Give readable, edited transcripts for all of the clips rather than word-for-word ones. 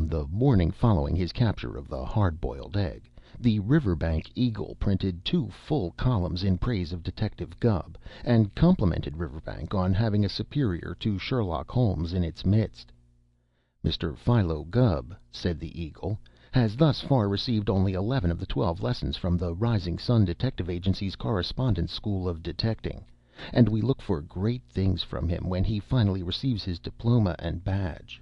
on the morning following his capture of the hard-boiled egg, the Riverbank Eagle printed 2 full columns in praise of Detective Gubb, and complimented Riverbank on having a superior to Sherlock Holmes in its midst. "Mr. Philo Gubb," said the Eagle, "has thus far received only 11 of the 12 lessons from the Rising Sun Detective Agency's Correspondence School of Detecting, and we look for great things from him when he finally receives his diploma and badge.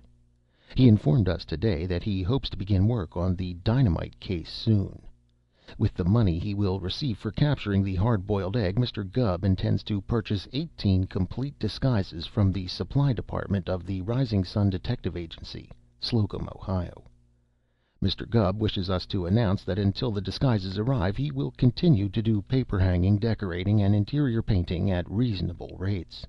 He informed us today that he hopes to begin work on the dynamite case soon. With the money he will receive for capturing the hard-boiled egg, Mr. Gubb intends to purchase 18 complete disguises from the supply department of the Rising Sun Detective Agency, Slocum, Ohio. Mr. Gubb wishes us to announce that until the disguises arrive he will continue to do paper hanging, decorating, and interior painting at reasonable rates."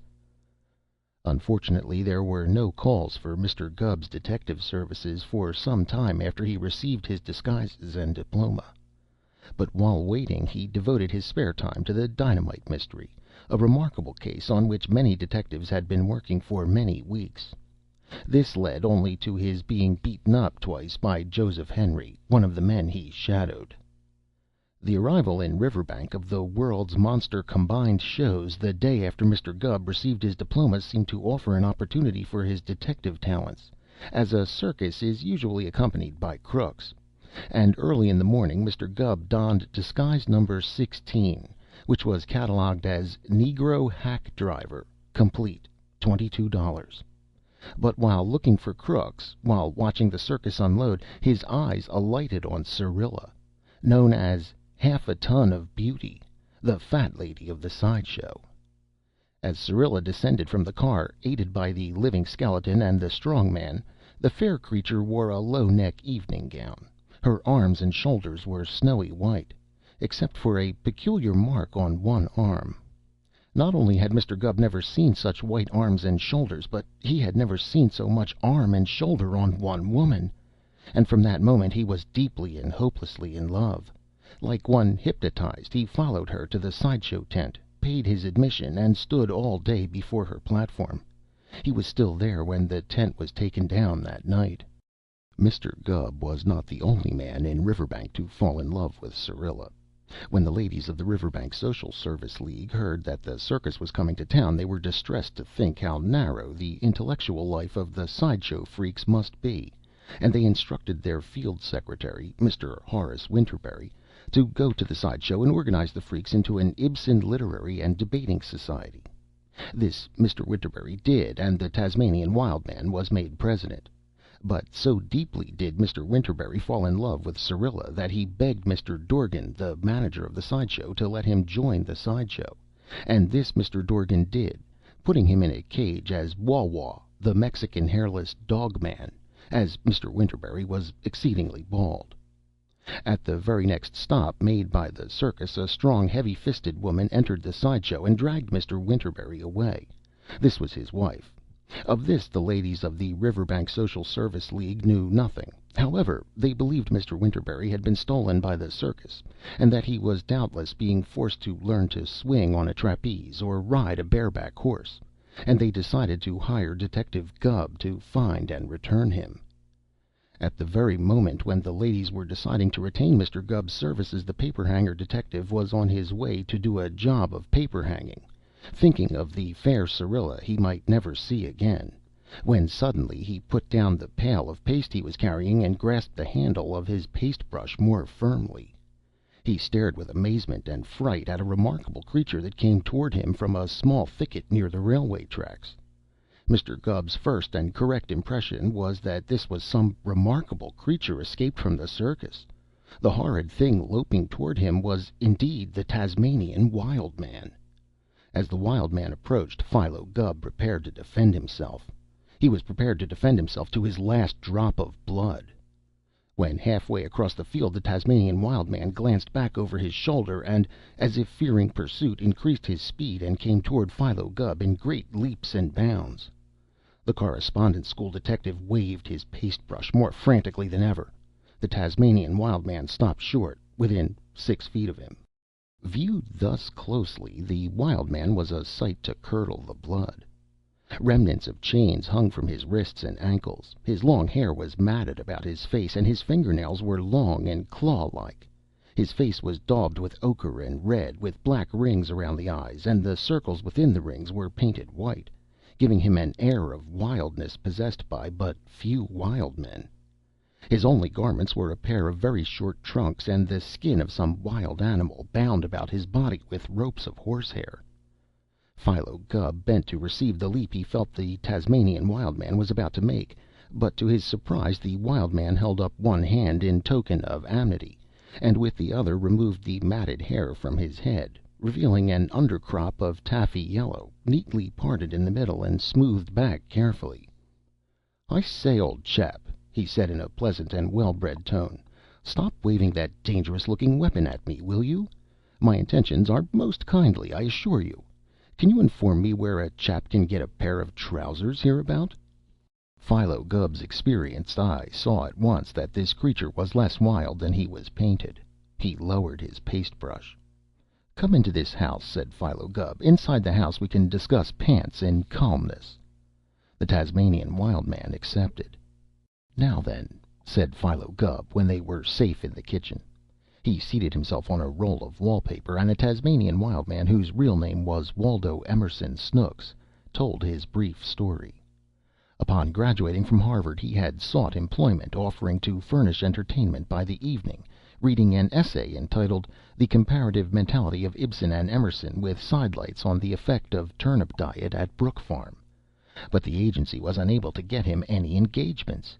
Unfortunately, there were no calls for Mr. Gubb's detective services for some time after he received his disguises and diploma. But while waiting, he devoted his spare time to the dynamite mystery, a remarkable case on which many detectives had been working for many weeks. This led only to his being beaten up twice by Joseph Henry, one of the men he shadowed. The arrival in Riverbank of the World's Monster Combined Shows the day after Mr. Gubb received his diploma seemed to offer an opportunity for his detective talents, as a circus is usually accompanied by crooks, and early in the morning Mr. Gubb donned disguise number 16, which was catalogued as Negro Hack Driver, complete, $22. But while looking for crooks, while watching the circus unload, his eyes alighted on Syrilla, known as Half a Ton of Beauty, the fat lady of the sideshow. As Syrilla descended from the car, aided by the living skeleton and the strong man, the fair creature wore a low-neck evening gown. Her arms and shoulders were snowy white, except for a peculiar mark on one arm. Not only had Mr. Gubb never seen such white arms and shoulders, but he had never seen so much arm and shoulder on one woman, and from that moment he was deeply and hopelessly in love. Like one hypnotized, he followed her to the sideshow tent, paid his admission, and stood all day before her platform. He was still there when the tent was taken down that night. Mr. Gubb was not the only man in Riverbank to fall in love with Syrilla. When the ladies of the Riverbank Social Service League heard that the circus was coming to town, they were distressed to think how narrow the intellectual life of the sideshow freaks must be, and they instructed their field secretary, Mr. Horace Winterberry, to go to the sideshow and organize the freaks into an Ibsen Literary and Debating Society. This Mr. Winterberry did, and the Tasmanian Wild Man was made president. But so deeply did Mr. Winterberry fall in love with Syrilla that he begged Mr. Dorgan, the manager of the sideshow, to let him join the sideshow, and this Mr. Dorgan did, putting him in a cage as Waw Waw, the Mexican hairless dog man, as Mr. Winterberry was exceedingly bald. At the very next stop made by the circus, a strong, heavy-fisted woman entered the sideshow and dragged Mr. Winterberry away. This was his wife. Of this the ladies of the Riverbank Social Service League knew nothing. However, they believed Mr. Winterberry had been stolen by the circus, and that he was doubtless being forced to learn to swing on a trapeze or ride a bareback horse, and they decided to hire Detective Gubb to find and return him. At the very moment when the ladies were deciding to retain Mr. Gubb's services, the paper-hanger detective was on his way to do a job of paper-hanging, thinking of the fair Syrilla he might never see again, when suddenly he put down the pail of paste he was carrying and grasped the handle of his paste-brush more firmly. He stared with amazement and fright at a remarkable creature that came toward him from a small thicket near the railway tracks. Mr. Gubb's first and correct impression was that this was some remarkable creature escaped from the circus. The horrid thing loping toward him was indeed the Tasmanian Wild Man. As the Wild Man approached, Philo Gubb prepared to defend himself. He was prepared to defend himself to his last drop of blood. When halfway across the field, the Tasmanian Wild Man glanced back over his shoulder and, as if fearing pursuit, increased his speed and came toward Philo Gubb in great leaps and bounds. The Correspondence School detective waved his paste-brush more frantically than ever. The Tasmanian Wild Man stopped short, within 6 feet of him. Viewed thus closely, the Wild Man was a sight to curdle the blood. Remnants of chains hung from his wrists and ankles. His long hair was matted about his face, and his fingernails were long and claw-like. His face was daubed with ochre and red, with black rings around the eyes, and the circles within the rings were painted white, giving him an air of wildness possessed by but few wild men. His only garments were a pair of very short trunks and the skin of some wild animal, bound about his body with ropes of horsehair. Philo Gubb bent to receive the leap he felt the Tasmanian Wild Man was about to make, but to his surprise the Wild Man held up one hand in token of amity, and with the other removed the matted hair from his head, revealing an undercrop of taffy yellow, neatly parted in the middle and smoothed back carefully. "I say, old chap," he said in a pleasant and well-bred tone, "stop waving that dangerous-looking weapon at me, will you? My intentions are most kindly, I assure you. Can you inform me where a chap can get a pair of trousers hereabout?" Philo Gubb's experienced eye saw at once that this creature was less wild than he was painted. He lowered his paste-brush. "Come into this house," said Philo Gubb. "Inside the house we can discuss pants in calmness." The Tasmanian Wild Man accepted. "Now then," said Philo Gubb, when they were safe in the kitchen. He seated himself on a roll of wallpaper, and the Tasmanian Wild Man, whose real name was Waldo Emerson Snooks, told his brief story. Upon graduating from Harvard he had sought employment, offering to furnish entertainment by the evening, reading an essay entitled "The Comparative Mentality of Ibsen and Emerson, with Sidelights on the Effect of Turnip Diet at Brook Farm." But the agency was unable to get him any engagements.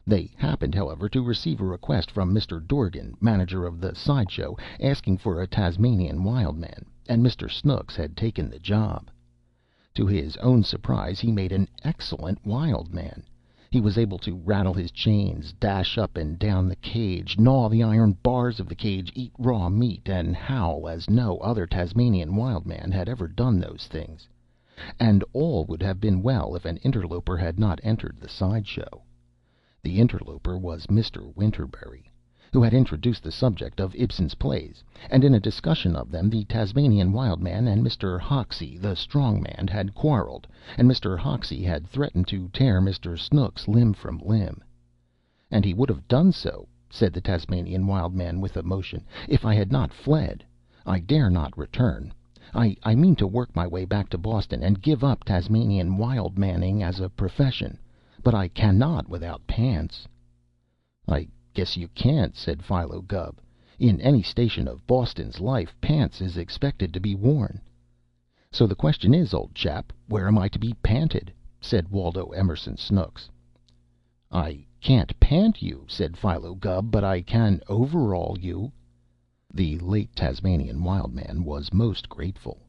They happened, however, to receive a request from Mr. Dorgan, manager of the side show, asking for a Tasmanian Wild Man, and Mr. Snooks had taken the job. To his own surprise he made an excellent Wild Man. He was able to rattle his chains, dash up and down the cage, gnaw the iron bars of the cage, eat raw meat, and howl as no other Tasmanian Wild Man had ever done those things. And all would have been well if an interloper had not entered the side show. The interloper was Mr. Winterberry, who had introduced the subject of Ibsen's plays, and in a discussion of them the Tasmanian Wild Man and Mr. Hoxie, the strong man, had quarreled, and Mr. Hoxie had threatened to tear Mr. Snooks limb from limb. "And he would have done so," said the Tasmanian Wild Man with emotion, "if I had not fled. I dare not return. I mean to work my way back to Boston and give up Tasmanian Wild Manning as a profession. But I cannot without pants." "I guess you can't," said Philo Gubb. "In any station of Boston's life, pants is expected to be worn." "So the question is, old chap, where am I to be panted?" said Waldo Emerson Snooks. "I can't pant you," said Philo Gubb, "but I can overall you." The late Tasmanian Wild Man was most grateful.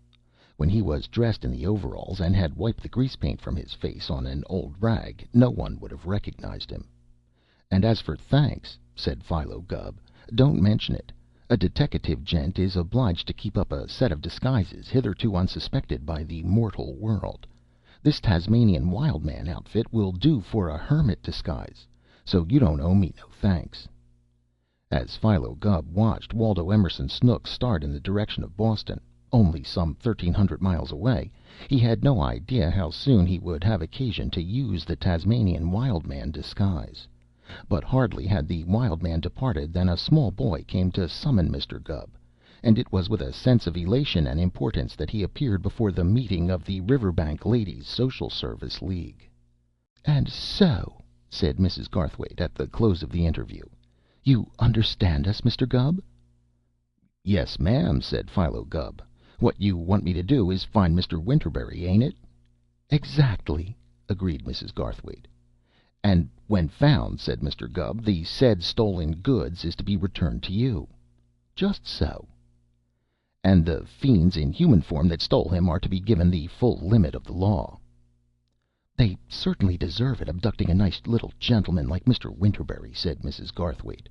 When he was dressed in the overalls and had wiped the grease paint from his face on an old rag, no one would have recognized him. "And as for thanks," said Philo Gubb, "don't mention it. A deteckative gent is obliged to keep up a set of disguises hitherto unsuspected by the mortal world. This Tasmanian Wild Man outfit will do for a hermit disguise, so you don't owe me no thanks." As Philo Gubb watched Waldo Emerson Snooks start in the direction of Boston, only some 1,300 miles away, he had no idea how soon he would have occasion to use the Tasmanian Wild Man disguise. But hardly had the Wild Man departed than a small boy came to summon Mr. Gubb, and it was with a sense of elation and importance that he appeared before the meeting of the Riverbank Ladies' Social Service League. "And so," said Mrs. Garthwaite at the close of the interview, "you understand us, Mr. Gubb?" "Yes, ma'am," said Philo Gubb. "What you want me to do is find Mr. Winterberry, ain't it?" "Exactly," agreed Mrs. Garthwaite. "And when found," said Mr. Gubb, "the said stolen goods is to be returned to you." "Just so." "And the fiends in human form that stole him are to be given the full limit of the law." "They certainly deserve it, abducting a nice little gentleman like Mr. Winterberry," said Mrs. Garthwaite.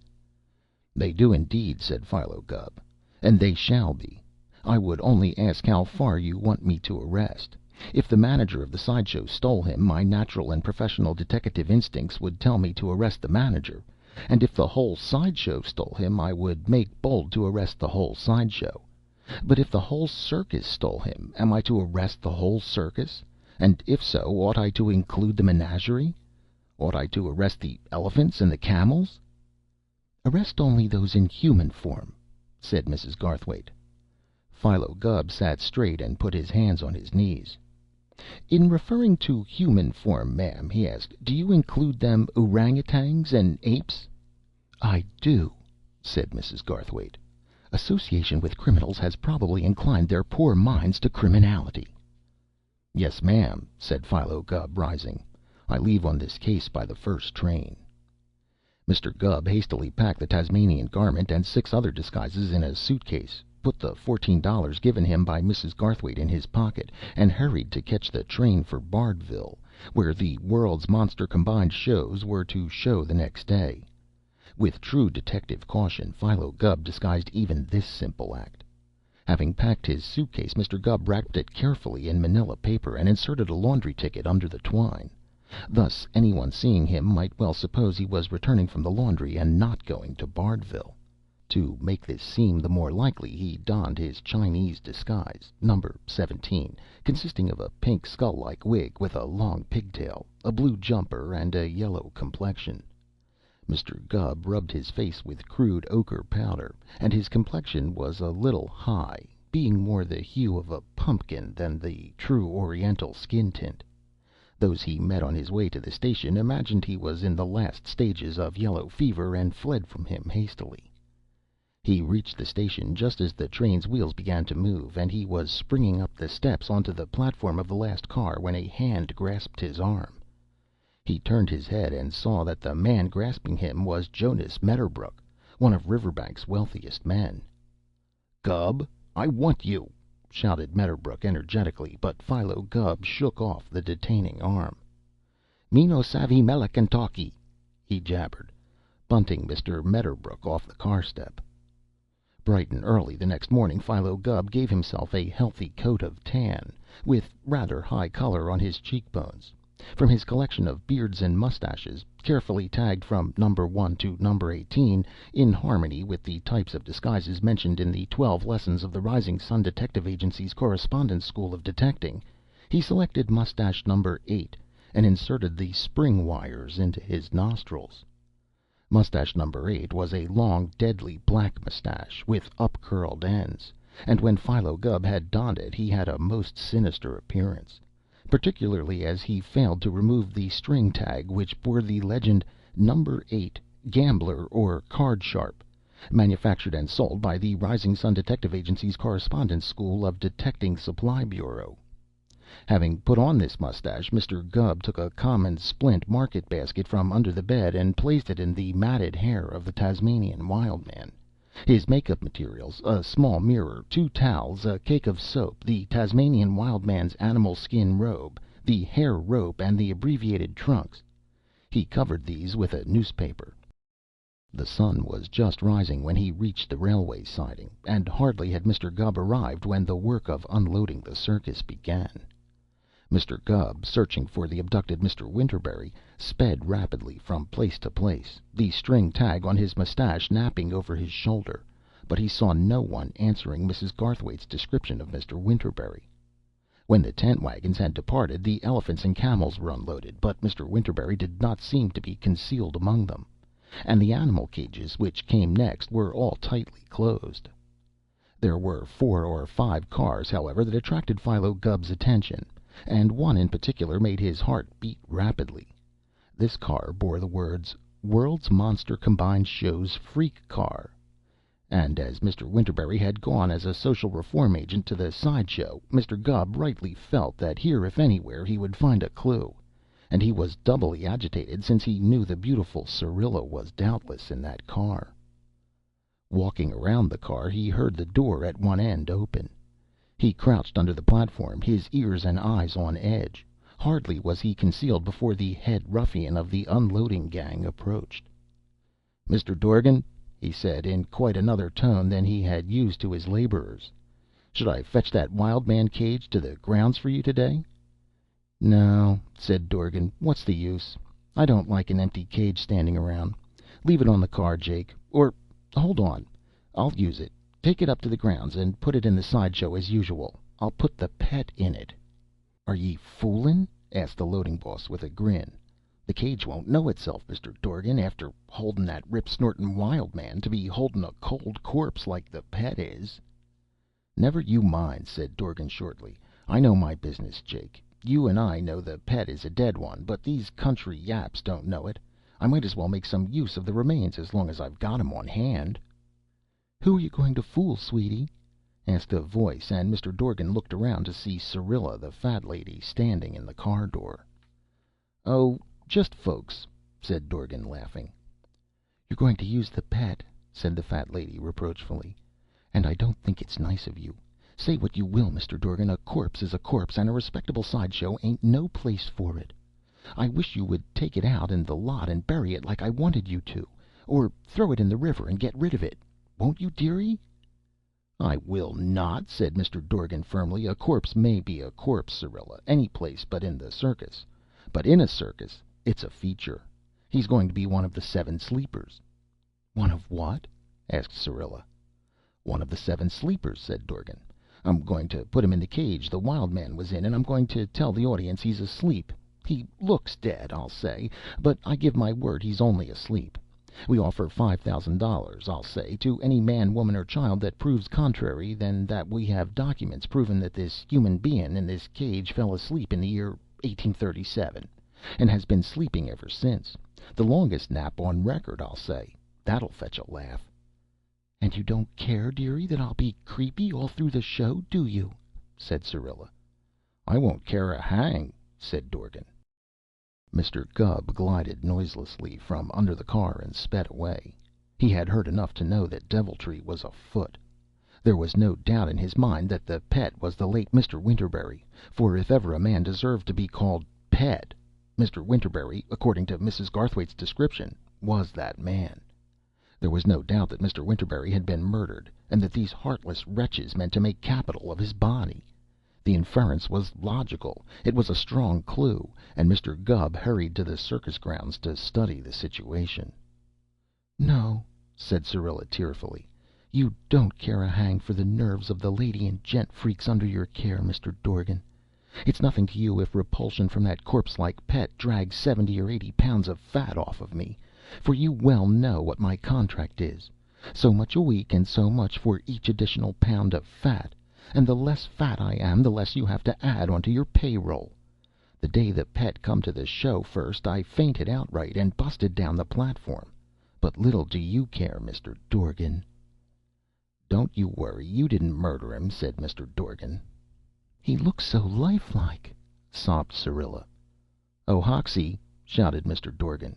"They do indeed," said Philo Gubb. "And they shall be. I would only ask how far you want me to arrest. If the manager of the side show stole him, my natural and professional deteckative instincts would tell me to arrest the manager, and if the whole side show stole him, I would make bold to arrest the whole side show. But if the whole circus stole him, am I to arrest the whole circus? And if so, ought I to include the menagerie? Ought I to arrest the elephants and the camels?" "Arrest only those in human form," said Mrs. Garthwaite. Philo Gubb sat straight and put his hands on his knees. "In referring to human form, ma'am," he asked, "do you include them orangutangs and apes?" "I do," said Mrs. Garthwaite. "Association with criminals has probably inclined their poor minds to criminality." "Yes, ma'am," said Philo Gubb, rising. "I leave on this case by the first train." Mr. Gubb hastily packed the Tasmanian Garment and 6 other disguises in a suitcase, put the $14 given him by Mrs. Garthwaite in his pocket, and hurried to catch the train for Bardville, where the World's Monster Combined Shows were to show the next day. With true detective caution, Philo Gubb disguised even this simple act. Having packed his suitcase, Mr. Gubb wrapped it carefully in manila paper and inserted a laundry ticket under the twine. Thus anyone seeing him might well suppose he was returning from the laundry and not going to Bardville. To make this seem the more likely, he donned his Chinese disguise, number 17, consisting of a pink skull-like wig with a long pigtail, a blue jumper, and a yellow complexion. Mr. Gubb rubbed his face with crude ochre powder, and his complexion was a little high, being more the hue of a pumpkin than the true Oriental skin tint. Those he met on his way to the station imagined he was in the last stages of yellow fever and fled from him hastily. He reached the station just as the train's wheels began to move, and he was springing up the steps onto the platform of the last car when a hand grasped his arm. He turned his head and saw that the man grasping him was Jonas Medderbrook, one of Riverbank's wealthiest men. "Gubb, I want you!" shouted Medderbrook energetically, but Philo Gubb shook off the detaining arm. "Me no savvy Melicantalky," he jabbered, bunting Mr. Medderbrook off the car step. Bright and early the next morning, Philo Gubb gave himself a healthy coat of tan, with rather high color on his cheekbones. From his collection of beards and mustaches, carefully tagged from number 1 to number 18, in harmony with the types of disguises mentioned in the 12 lessons of the Rising Sun Detective Agency's Correspondence School of Detecting, he selected mustache number 8 and inserted the spring wires into his nostrils. Mustache number 8 was a long, deadly black mustache, with up-curled ends, and when Philo Gubb had donned it he had a most sinister appearance, particularly as he failed to remove the string tag which bore the legend "Number 8, Gambler or Card Sharp, manufactured and sold by the Rising Sun Detective Agency's Correspondence School of Detecting Supply Bureau." Having put on this mustache, Mr. Gubb took a common splint market basket from under the bed and placed it in the matted hair of the Tasmanian Wild Man. His makeup materials, a small mirror, 2 towels, a cake of soap, the Tasmanian Wild Man's animal skin robe, the hair rope, and the abbreviated trunks. He covered these with a newspaper. The sun was just rising when he reached the railway siding, and hardly had Mr. Gubb arrived when the work of unloading the circus began. Mr. Gubb, searching for the abducted Mr. Winterberry, sped rapidly from place to place, the string tag on his mustache napping over his shoulder, but he saw no one answering Mrs. Garthwaite's description of Mr. Winterberry. When the tent wagons had departed, the elephants and camels were unloaded, but Mr. Winterberry did not seem to be concealed among them, and the animal cages, which came next, were all tightly closed. There were 4 or 5 cars, however, that attracted Philo Gubb's attention, and one in particular made his heart beat rapidly. This car bore the words "World's Monster Combined Shows Freak Car," and as Mr. Winterberry had gone as a social reform agent to the sideshow, Mr. Gubb rightly felt that here, if anywhere, he would find a clue, and he was doubly agitated since he knew the beautiful Syrilla was doubtless in that car. Walking around the car, he heard the door at one end open. He crouched under the platform, his ears and eyes on edge. Hardly was he concealed before the head ruffian of the unloading gang approached. "Mr. Dorgan," he said, in quite another tone than he had used to his laborers, "should I fetch that wild man cage to the grounds for you today?" "No," said Dorgan. "What's the use? I don't like an empty cage standing around. Leave it on the car, Jake. Or, hold on, I'll use it. Take it up to the grounds and put it in the sideshow as usual. I'll put the pet in it." "Are ye foolin'?" asked the loading boss with a grin. "The cage won't know itself, Mr. Dorgan, after holdin' that rip snortin' wild man, to be holdin' a cold corpse like the Pet is." "Never you mind," said Dorgan shortly. "I know my business, Jake. You and I know the Pet is a dead one, but these country yaps don't know it. I might as well make some use of the remains as long as I've got 'em on hand." "Who are you going to fool, sweetie?" asked a voice, and Mr. Dorgan looked around to see Syrilla, the fat lady, standing in the car door. "Oh, just folks," said Dorgan, laughing. "You're going to use the Pet," said the fat lady reproachfully, "and I don't think it's nice of you. Say what you will, Mr. Dorgan, a corpse is a corpse, and a respectable sideshow ain't no place for it. I wish you would take it out in the lot and bury it like I wanted you to, or throw it in the river and get rid of it. Won't you, dearie?" "I will not," said Mr. Dorgan firmly. "A corpse may be a corpse, Syrilla, any place but in the circus. But in a circus it's a feature. He's going to be one of the seven sleepers." "One of what?" asked Syrilla. "One of the seven sleepers," said Dorgan. "I'm going to put him in the cage the wild man was in, and I'm going to tell the audience he's asleep. He looks dead, I'll say, but I give my word he's only asleep. We offer $5,000, I'll say, to any man, woman, or child that proves contrary, then that we have documents proving that this human being in this cage fell asleep in the year 1837, and has been sleeping ever since. The longest nap on record, I'll say. That'll fetch a laugh." "And you don't care, dearie, that I'll be creepy all through the show, do you?" said Syrilla. "I won't care a hang," said Dorgan. Mr. Gubb glided noiselessly from under the car and sped away. He had heard enough to know that deviltry was afoot. There was no doubt in his mind that the Pet was the late Mr. Winterberry, for if ever a man deserved to be called Pet, Mr. Winterberry, according to Mrs. Garthwaite's description, was that man. There was no doubt that Mr. Winterberry had been murdered, and that these heartless wretches meant to make capital of his body. The inference was logical, it was a strong clue, and Mr. Gubb hurried to the circus grounds to study the situation. "No," said Syrilla tearfully, "you don't care a hang for the nerves of the lady and gent freaks under your care, Mr. Dorgan. It's nothing to you if repulsion from that corpse-like Pet drags 70 or 80 pounds of fat off of me, for you well know what my contract is. So much a week, and so much for each additional pound of fat, and the less fat I am, the less you have to add onto your payroll. The day the Pet come to the show first, I fainted outright and busted down the platform. But little do you care, Mr. Dorgan." "Don't you worry. You didn't murder him," said Mr. Dorgan. "He looks so lifelike," sobbed Syrilla. "Oh, Hoxie!" shouted Mr. Dorgan.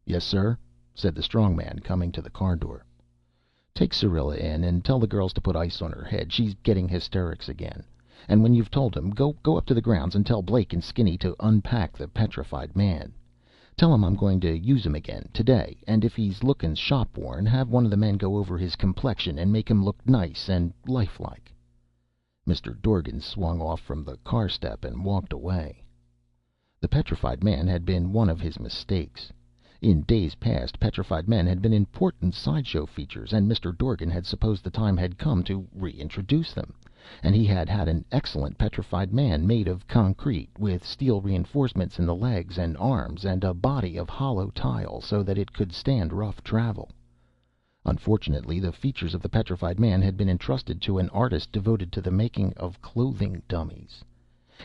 "Yes, sir," said the strong man, coming to the car door. "Take Syrilla in, and tell the girls to put ice on her head. She's getting hysterics again. And when you've told them, go up to the grounds and tell Blake and Skinny to unpack the petrified man. Tell him I'm going to use him again today, and if he's looking shop worn, have one of the men go over his complexion and make him look nice and lifelike." Mr. Dorgan swung off from the car step and walked away. The petrified man had been one of his mistakes. In days past, petrified men had been important sideshow features, and Mr. Dorgan had supposed the time had come to reintroduce them, and he had had an excellent petrified man made of concrete, with steel reinforcements in the legs and arms, and a body of hollow tile so that it could stand rough travel. Unfortunately, the features of the petrified man had been entrusted to an artist devoted to the making of clothing dummies.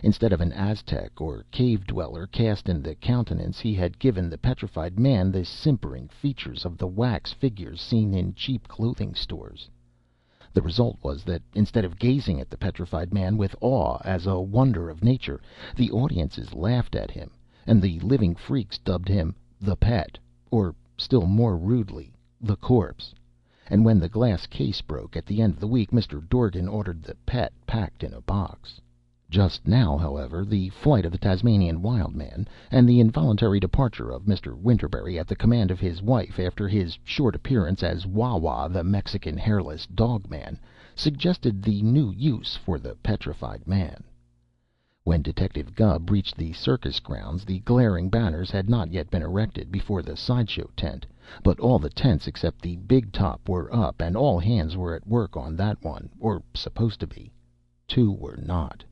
Instead of an Aztec or cave dweller cast in the countenance, he had given the petrified man the simpering features of the wax figures seen in cheap clothing stores. The result was that, instead of gazing at the petrified man with awe as a wonder of nature, the audiences laughed at him, and the living freaks dubbed him the Pet, or, still more rudely, the Corpse. And when the glass case broke at the end of the week, Mr. Dorgan ordered the Pet packed in a box. Just now, however, the flight of the Tasmanian Wild Man, and the involuntary departure of Mr. Winterberry at the command of his wife after his short appearance as Wawa, the Mexican hairless dog man, suggested the new use for the petrified man. When Detective Gubb reached the circus grounds, the glaring banners had not yet been erected before the sideshow tent, but all the tents except the big top were up, and all hands were at work on that one, or supposed to be. Two were not.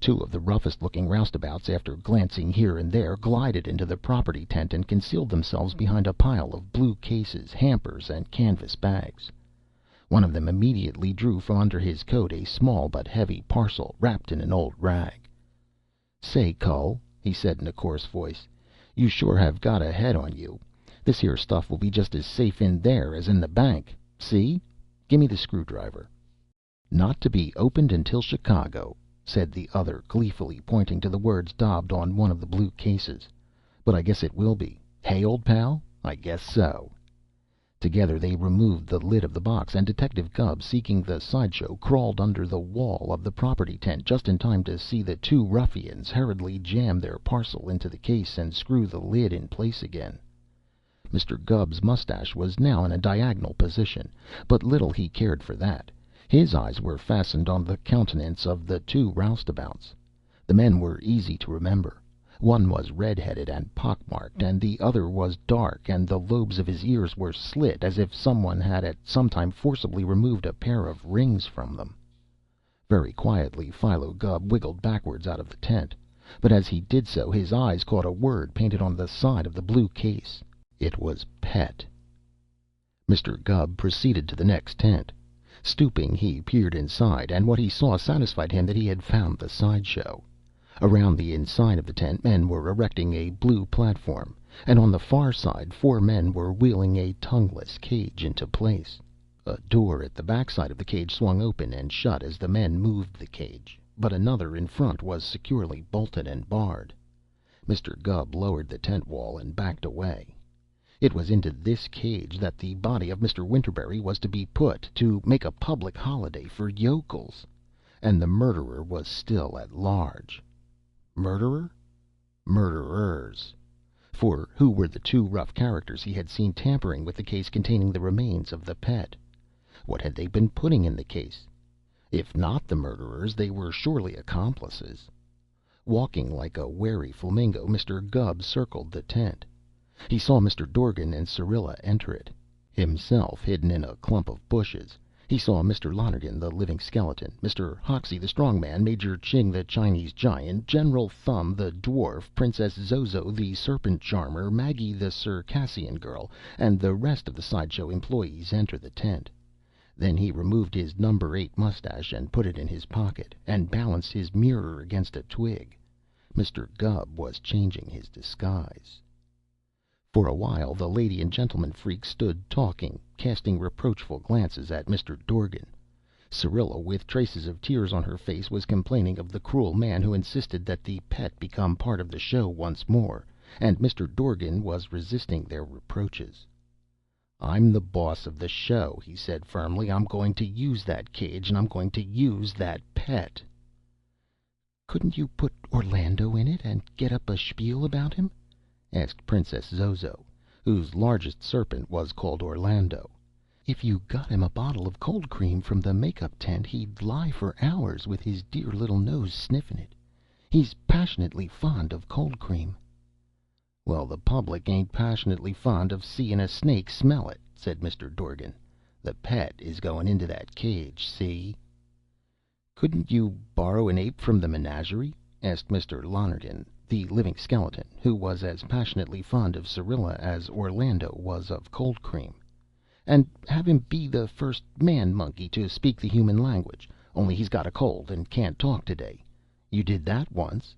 Two of the roughest looking roustabouts, after glancing here and there, glided into the property tent and concealed themselves behind a pile of blue cases, hampers, and canvas bags. One of them immediately drew from under his coat a small but heavy parcel wrapped in an old rag. "Say, Cull," he said in a coarse voice, "you sure have got a head on you. This here stuff will be just as safe in there as in the bank. See? Gimme the screwdriver." "Not to be opened until Chicago," said the other gleefully, pointing to the words daubed on one of the blue cases. "But I guess it will be. Hey, old pal? I guess so." Together they removed the lid of the box, and Detective Gubb, seeking the sideshow, crawled under the wall of the property tent just in time to see the two ruffians hurriedly jam their parcel into the case and screw the lid in place again. Mr. Gubb's mustache was now in a diagonal position, but little he cared for that. His eyes were fastened on the countenance of the two roustabouts. The men were easy to remember. One was red-headed and pock-marked, and the other was dark, and the lobes of his ears were slit, as if someone had at some time forcibly removed a pair of rings from them. Very quietly Philo Gubb wiggled backwards out of the tent, but as he did so his eyes caught a word painted on the side of the blue case. It was Pet. Mr. Gubb proceeded to the next tent. Stooping, he peered inside, and what he saw satisfied him that he had found the sideshow. Around the inside of the tent men were erecting a blue platform, and on the far side 4 men were wheeling a tongueless cage into place. A door at the back side of the cage swung open and shut as the men moved the cage, but another in front was securely bolted and barred. Mr. Gubb lowered the tent wall and backed away. It was into this cage that the body of Mr. Winterberry was to be put, to make a public holiday for yokels. And the murderer was still at large. Murderer? Murderers. For who were the 2 rough characters he had seen tampering with the case containing the remains of the Pet? What had they been putting in the case? If not the murderers, they were surely accomplices. Walking like a wary flamingo, Mr. Gubb circled the tent. He saw Mr. Dorgan and Syrilla enter it, himself hidden in a clump of bushes. He saw Mr. Lonergan, the living skeleton, Mr. Hoxie, the strong man, Major Ching, the Chinese giant, General Thumb, the dwarf, Princess Zozo, the serpent charmer, Maggie, the Circassian girl, and the rest of the sideshow employees enter the tent. Then he removed his number 8 mustache and put it in his pocket, and balanced his mirror against a twig. Mr. Gubb was changing his disguise. For a while the lady and gentleman freak stood talking, casting reproachful glances at Mr. Dorgan. Syrilla, with traces of tears on her face, was complaining of the cruel man who insisted that the Pet become part of the show once more, and Mr. Dorgan was resisting their reproaches. "I'm the boss of the show," he said firmly. "I'm going to use that cage, and I'm going to use that Pet." "Couldn't you put Orlando in it, and get up a spiel about him?" asked Princess Zozo, whose largest serpent was called Orlando. "If you got him a bottle of cold cream from the make-up tent, he'd lie for hours with his dear little nose sniffing it. He's passionately fond of cold cream." "Well, the public ain't passionately fond of seeing a snake smell it," said Mr. Dorgan. "The Pet is going into that cage, see?" "Couldn't you borrow an ape from the menagerie?" asked Mr. Lonergan, the living skeleton, who was as passionately fond of Syrilla as Orlando was of cold cream, "and have him be the first man monkey to speak the human language, only he's got a cold and can't talk today. You did that once."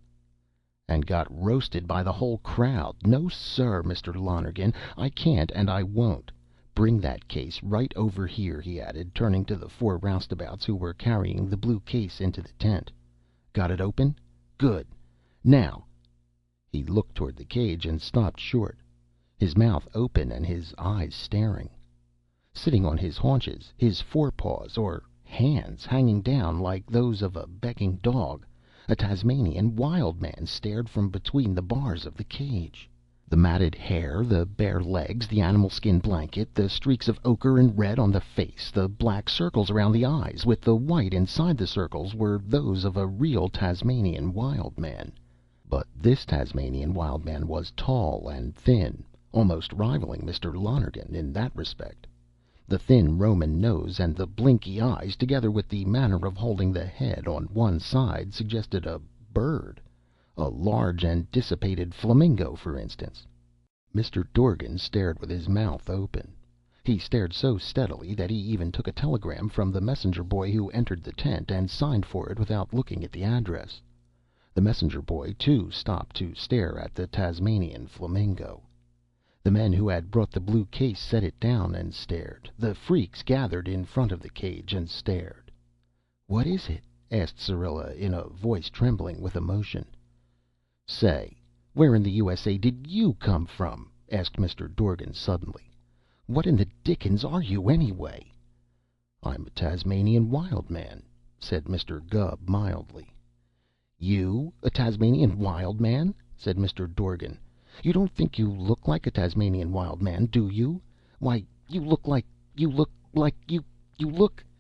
"And got roasted by the whole crowd. No, sir, Mr. Lonergan, I can't and I won't. Bring that case right over here," he added, turning to the 4 roustabouts who were carrying the blue case into the tent. "Got it open? Good. Now—" He looked toward the cage and stopped short, his mouth open and his eyes staring. Sitting on his haunches, his forepaws, or hands, hanging down like those of a begging dog, a Tasmanian wild man stared from between the bars of the cage. The matted hair, the bare legs, the animal skin blanket, the streaks of ochre and red on the face, the black circles around the eyes with the white inside the circles, were those of a real Tasmanian wild man. But this Tasmanian wild man was tall and thin, almost rivaling Mr. Lonergan in that respect. The thin Roman nose and the blinky eyes, together with the manner of holding the head on one side, suggested a bird. A large and dissipated flamingo, for instance. Mr. Dorgan stared with his mouth open. He stared so steadily that he even took a telegram from the messenger boy who entered the tent, and signed for it without looking at the address. The messenger boy, too, stopped to stare at the Tasmanian flamingo. The men who had brought the blue case set it down and stared. The freaks gathered in front of the cage and stared. "What is it?" asked Syrilla in a voice trembling with emotion. "Say, where in the USA did you come from?" asked Mr. Dorgan suddenly. "What in the dickens are you, anyway?" "I'm a Tasmanian wild man," said Mr. Gubb mildly. "You a Tasmanian wild man?" said Mr. Dorgan. "You don't think you look like a Tasmanian wild man, do you? Why, you look like you look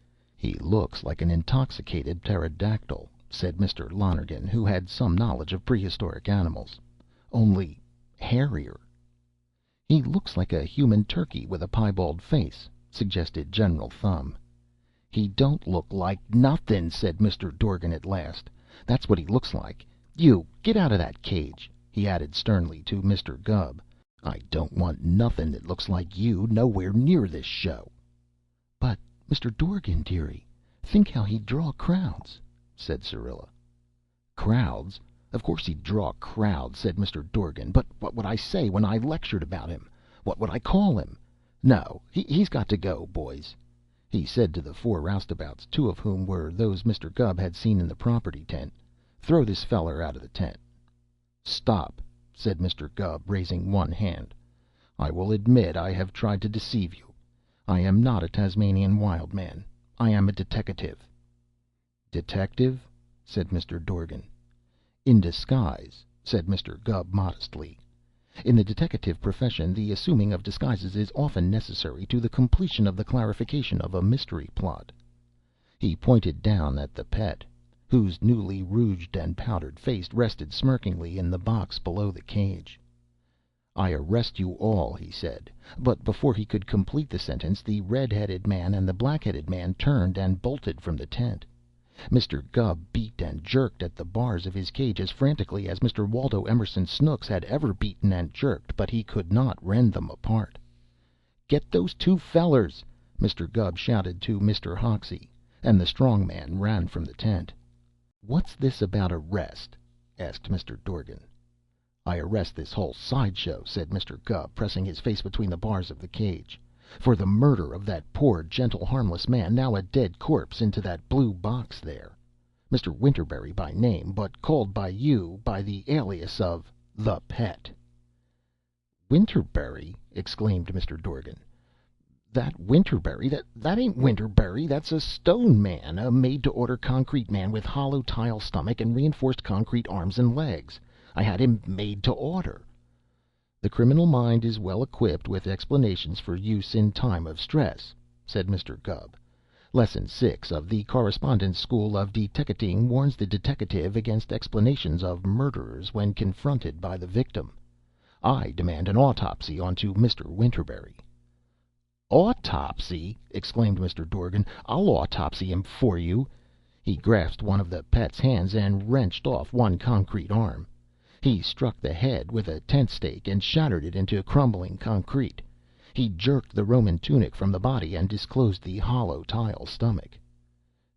" "He looks like an intoxicated pterodactyl," said Mr. Lonergan, who had some knowledge of prehistoric animals. "Only hairier." "He looks like a human turkey with a piebald face," suggested General Thumb. "He don't look like nothin'," said Mr. Dorgan at last. "That's what he looks like. You get out of that cage," he added sternly to Mr. Gubb. "I don't want nothin' that looks like you nowhere near this show." "But, Mr. Dorgan, dearie, think how he'd draw crowds," said Syrilla. "Crowds? Of course he'd draw crowds," said Mr. Dorgan. "But what would I say when I lectured about him? What would I call him? No, he's got to go, boys," he said to the four roustabouts, two of whom were those Mr. Gubb had seen in the property tent. "Throw this feller out of the tent." "Stop," said Mr. Gubb, raising one hand. "I will admit I have tried to deceive you. I am not a Tasmanian wild man. I am a deteckative." "Detective?" said Mr. Dorgan. "In disguise," said Mr. Gubb modestly. "In the deteckative profession the assuming of disguises is often necessary to the completion of the clarification of a mystery plot." He pointed down at the pet, whose newly rouged and powdered face rested smirkingly in the box below the cage. "I arrest you all," he said, but before he could complete the sentence the red-headed man and the black-headed man turned and bolted from the tent. Mr. Gubb beat and jerked at the bars of his cage as frantically as Mr. Waldo Emerson Snooks had ever beaten and jerked, but he could not rend them apart. "Get those two fellers!" Mr. Gubb shouted to Mr. Hoxie, and the strong man ran from the tent. "What's this about arrest?" asked Mr. Dorgan. "I arrest this whole sideshow," said Mr. Gubb, pressing his face between the bars of the cage, "for the murder of that poor, gentle, harmless man, now a dead corpse, into that blue box there. Mr. Winterberry by name, but called by you by the alias of the Pet." "Winterberry!" exclaimed Mr. Dorgan. "That Winterberry? That ain't Winterberry. That's a stone man, a made-to-order concrete man with hollow tile stomach and reinforced concrete arms and legs. I had him made to order." "The criminal mind is well equipped with explanations for use in time of stress," said Mr. Gubb. "Lesson 6 of the Correspondence School of Deteckating warns the deteckative against explanations of murderers when confronted by the victim. I demand an autopsy onto Mr. Winterberry." "Autopsy!" exclaimed Mr. Dorgan. "I'll autopsy him for you." He grasped one of the Pet's hands and wrenched off one concrete arm. He struck the head with a tent stake and shattered it into crumbling concrete. He jerked the Roman tunic from the body and disclosed the hollow tile stomach.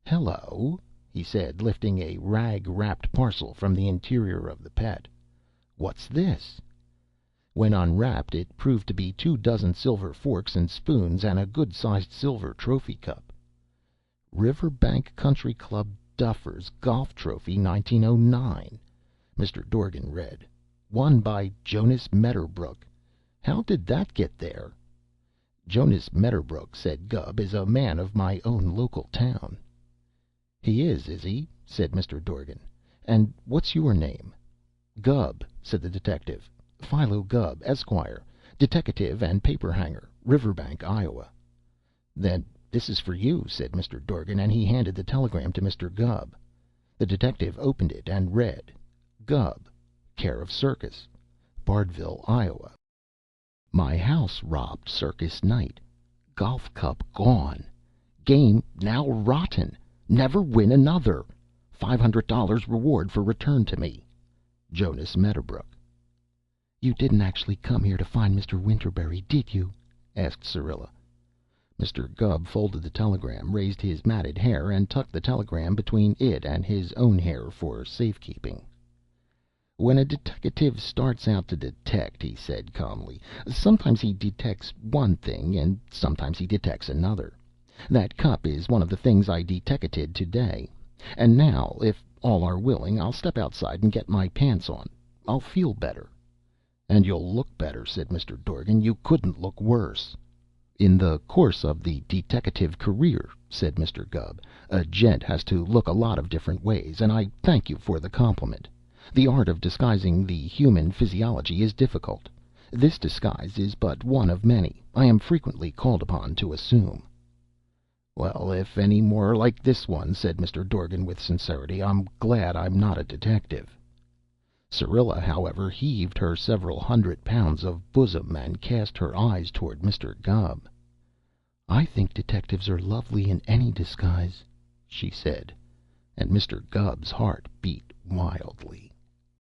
"Hello," he said, lifting a rag-wrapped parcel from the interior of the Pet. "What's this?" When unwrapped, it proved to be 24 silver forks and spoons and a good-sized silver trophy cup. "Riverbank Country Club Duffers Golf Trophy 1909," Mr. Dorgan read. "Won by Jonas Medderbrook. How did that get there?" "Jonas Medderbrook," said Gubb, "is a man of my own local town." "He is he?" said Mr. Dorgan. "And what's your name?" "Gubb," said the detective. "Philo Gubb, Esquire, deteckative and paper hanger, Riverbank, Iowa." "Then this is for you," said Mr. Dorgan, and he handed the telegram to Mr. Gubb. The detective opened it and read: "Gubb, care of Circus, Bardville, Iowa. My house robbed circus night. Golf cup gone. Game now rotten. Never win another. $500 reward for return to me. Jonas Medderbrook. "You didn't actually come here to find Mr. Winterberry, did you?" asked Syrilla. Mr. Gubb folded the telegram, raised his matted hair, and tucked the telegram between it and his own hair for safekeeping. "When a deteckative starts out to detect," he said calmly, "sometimes he detects one thing and sometimes he detects another. That cup is one of the things I deteckated today. And now, if all are willing, I'll step outside and get my pants on. I'll feel better." "And you'll look better," said Mr. Dorgan. "You couldn't look worse." "In the course of the deteckative career," said Mr. Gubb, "a gent has to look a lot of different ways, and I thank you for the compliment. The art of disguising the human physiology is difficult. This disguise is but one of many I am frequently called upon to assume." "Well, if any more are like this one," said Mr. Dorgan with sincerity, "I'm glad I'm not a detective." Syrilla, however, heaved her several hundred pounds of bosom and cast her eyes toward Mr. Gubb. "I think detectives are lovely in any disguise," she said, and Mr. Gubb's heart beat wildly.